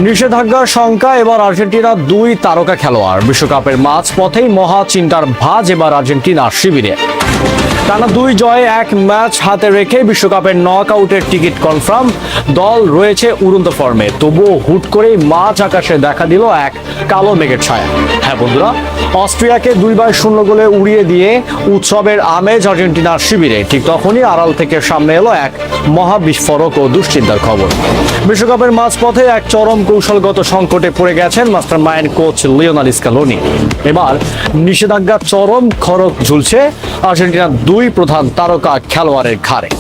নিষেধাজ্ঞার শঙ্কা, এবার আর্জেন্টিনার দুই তারকা খেলোয়াড়। বিশ্বকাপের মাঝপথেই মহা চিন্তার ভাঁজ এবার আর্জেন্টিনার শিবিরে। টানা দুই জয়ে এক ম্যাচ হাতে রেখে বিশ্বকাপের নক আউটের টিকিট কনফার্ম। দল রয়েছে উড়ন্ত ফর্মে, তবুও হুট করেই মাঝ আকাশে দেখা দিল এক কালো মেঘের ছায়া। হ্যাঁ বন্ধুরা, অস্ট্রিয়াকে 2-0 গোলে উড়িয়ে দিয়ে উৎসবের আমেজ আর্জেন্টিনার শিবিরে। ঠিক তখনই আড়াল থেকে সামনে এলো এক মহা বিস্ফোরক ও দুশ্চিন্তার খবর। বিশ্বকাপের মাঝপথে এক চরম কৌশলগত সংকটে পড়ে গেছেন মাস্টারমাইন্ড কোচ লিওনেল স্ক্যালোনি। এবার নিষেধাজ্ঞার চরম খড়গ ঝুলছে আর্জেন্টিনার দুই প্রধান তারকা খেলোয়াড়ের ঘাড়ে।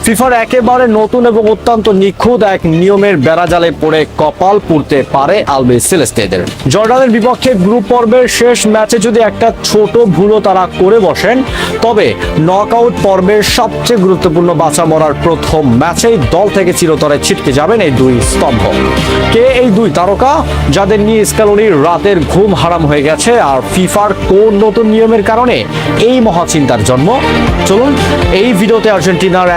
ফিফার একেবারে নতুন এবং অত্যন্ত নিখুঁত এক নিয়মের বেড়াজালে পড়ে কপাল পুড়তে পারে আলবিসেলেস্তেদের। জর্ডানের বিপক্ষে গ্রুপ পর্বের শেষ ম্যাচে যদি একটা ছোট ভুলও তারা করে বসেন, তবে নকআউট পর্বের সবচেয়ে গুরুত্বপূর্ণ বাঁচা মরার প্রথম ম্যাচেই দল থেকে চিরতরে ছিটকে যাবেন এই দুই স্তম্ভ। কে এই দুই তারকা যাদের নিয়ে স্ক্যালোনির রাতের ঘুম হারাম হয়ে গেছে, আর ফিফার কোন নতুন নিয়মের কারণে এই মহাচিন্তার জন্ম? চলুন এই ভিডিওতে আর্জেন্টিনার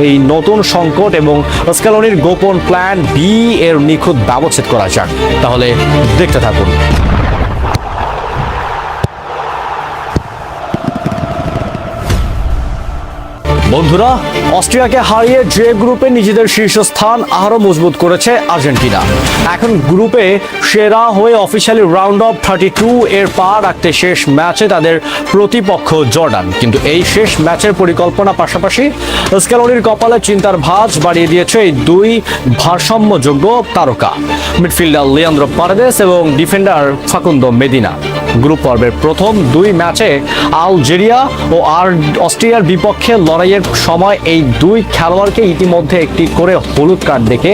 এই নতুন সংকট এবং স্ক্যালোনির গোপন প্ল্যান বি এর নিখুঁত ব্যবচ্ছেদ করা যাক। তাহলে দেখতে থাকুন। বন্ধুরা, অস্ট্রিয়াকে হারিয়ে যে গ্রুপে নিজেদের শীর্ষস্থান আরো মজবুত করেছে আর্জেন্টিনা। এখন গ্রুপে সেরা হয়ে অফিসিয়ালি রাউন্ড অফ 32 এর পা রাখতে শেষ ম্যাচে তাদের প্রতিপক্ষ জর্ডান। কিন্তু এই শেষ ম্যাচের পরিকল্পনা পাশাপাশি স্ক্যালোনির কপালে চিন্তার ভাঁজ বাড়িয়ে দিয়েছে এই দুই ভারসাম্যযোগ্য তারকা, মিডফিল্ডার লিয়ান্দ্রো পারেদেস এবং ডিফেন্ডার ফাকুন্দো মেদিনা। গ্রুপ পর্বের প্রথম দুই ম্যাচে আলজেরিয়া ও অস্ট্রিয়ার বিপক্ষে লড়াইয়ের সময় এই দুই খেলোয়াড়কে ইতিমধ্যে একটি করে হলুদ কার্ড দেখে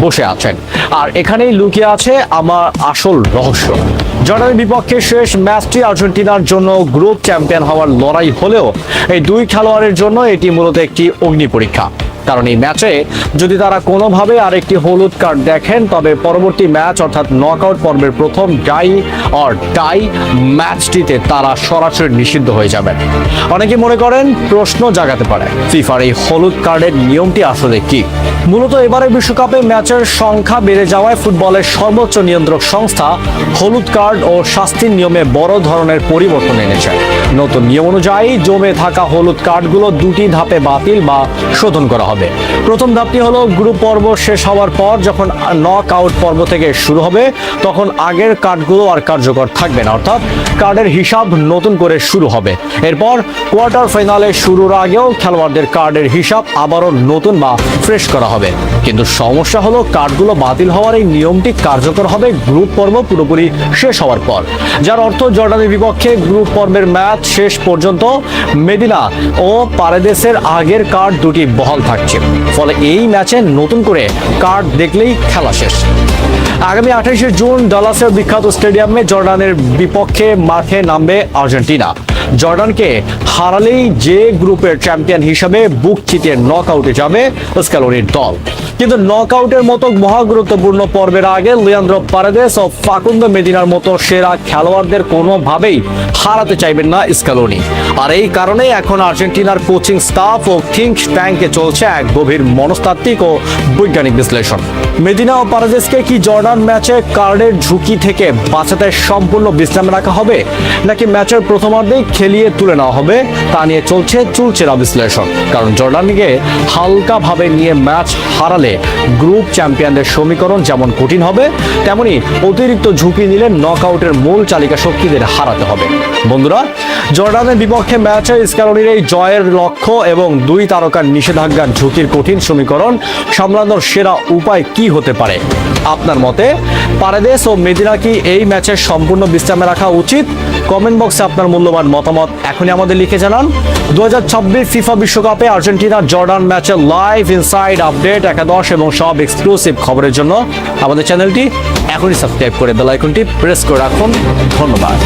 বসে আছেন। আর এখানেই লুকিয়ে আছে আমার আসল রহস্য। জর্ডানের বিপক্ষে শেষ ম্যাচটি আর্জেন্টিনার জন্য গ্রুপ চ্যাম্পিয়ন হওয়ার লড়াই হলেও এই দুই খেলোয়াড়ের জন্য এটি মূলত একটি অগ্নি পরীক্ষা। কারণ এই ম্যাচে যদি তারা কোনোভাবে আরেকটি হলুদ কার্ড দেখেন, তবে পরবর্তী ম্যাচ অর্থাৎ নকআউট পর্বের প্রথম ডাই ম্যাচটিতে তারা সরাসরি নিষিদ্ধ হয়ে যাবেন। অনেকে মনে করেন প্রশ্ন জাগাতে পারে, ফিফার এই হলুদ কার্ডের নিয়মটি আসলে কি? মূলত এবারে বিশ্বকাপে ম্যাচের সংখ্যা বেড়ে যাওয়ায় ফুটবলের সর্বোচ্চ নিয়ন্ত্রক সংস্থা হলুদ কার্ড ও শাস্তির নিয়মে বড় ধরনের পরিবর্তন এনেছে। নতুন নিয়ম অনুযায়ী জমে থাকা হলুদ কার্ডগুলো দুটি ধাপে বাতিল বা শোধন করা হবে। প্রথম ধাপটি হলো গ্রুপ পর্ব শেষ হওয়ার পর যখন নক আউট পর্ব থেকে শুরু হবে, তখন আগের কার্ডগুলো আর কার্যকর থাকবে না, অর্থাৎ কার্ডের হিসাব নতুন করে শুরু হবে। এরপর কোয়ার্টার ফাইনালে শুরুর আগেও খেলোয়াড়দের কার্ডের হিসাব আবারও নতুন বা ফ্রেশ করা হবে। কিন্তু সমস্যা হলো কার্ডগুলো বাতিল হওয়ার এই নিয়মটি কার্যকর হবে গ্রুপ পর্ব পুরোপুরি শেষ হওয়ার পর, যার অর্থ জর্ডানের বিপক্ষে গ্রুপ পর্বের ম্যাচ শেষ পর্যন্ত মেদিনা ও পারেদেসের আগের কার্ড দুটি বহাল থাকছে। ফলে এই ম্যাচে নতুন করে কার্ড দেখলেই খেলা শেষ। আগামী 28শে জুন ডালাসের বিখ্যাত স্টেডিয়ামে জর্ডানের বিপক্ষে মাঠে নামবে আর্জেন্টিনা। জর্ডানকে হারালেই যে গ্রুপের চ্যাম্পিয়ন হিসেবে বুক চিতিয়ে নক আউটে যাবে স্ক্যালোনির দল। কিন্তু নক আউটের মতো মহা গুরুত্বপূর্ণ পর্বের আগে লিয়ান্দ্রো পারেদেস ও ফাকুন্দো মেদিনার মতো সেরা খেলোয়াড়দের কোনোভাবেই হারাতে চাইবেন না স্ক্যালোনি। আর এই কারণে এখন আর্জেন্টিনার কোচিং স্টাফ ও থিঙ্ক ট্যাঙ্কে চলছে এক গভীর মনস্তাত্ত্বিক ও বৈজ্ঞানিক বিশ্লেষণ। মেদিনা ও পারেদেসকে কি জর্ডান ম্যাচে কার্ডের ঝুঁকি থেকে বাঁচাতে সম্পূর্ণ বিশ্রামে রাখা হবে, নাকি ম্যাচের প্রথমার্ধেই খেলিয়ে তুলে নেওয়া হবে, তা নিয়ে চলছে চুলচেরা বিশ্লেষণ। কারণ জর্ডানকে হালকাভাবে নিয়ে ম্যাচ হারালে গ্রুপ চ্যাম্পিয়নদের সমীকরণ যেমন কঠিন হবে, তেমনি অতিরিক্ত ঝুঁকি নিলে নকআউটের মূল চালিকা শক্তিদের হারাতে হবে। বন্ধুরা, জর্ডানের বিপক্ষে ম্যাচে স্ক্যালোনির এই জয়ের লক্ষ্য এবং দুই তারকার নিষেধাজ্ঞার ঝুঁকির কঠিন সমীকরণ সামলানোর সেরা উপায় কি হতে পারে? আপনার মতে পারেদেস ও মেদিনা কি এই ম্যাচের সম্পূর্ণ বিশ্রামে রাখা উচিত? কমেন্ট বক্সে আপনার মূল্যবান মতামত এখনই আমাদের লিখে জানান। 2026 ফিফা বিশ্বকাপে আর্জেন্টিনা জর্ডান ম্যাচের লাইভ ইনসাইড আপডেট, একাদশ এবং সব এক্সক্লুসিভ খবরের জন্য আমাদের চ্যানেলটি এখনই সাবস্ক্রাইব করে বেল আইকনটি প্রেস করে রাখুন। ধন্যবাদ।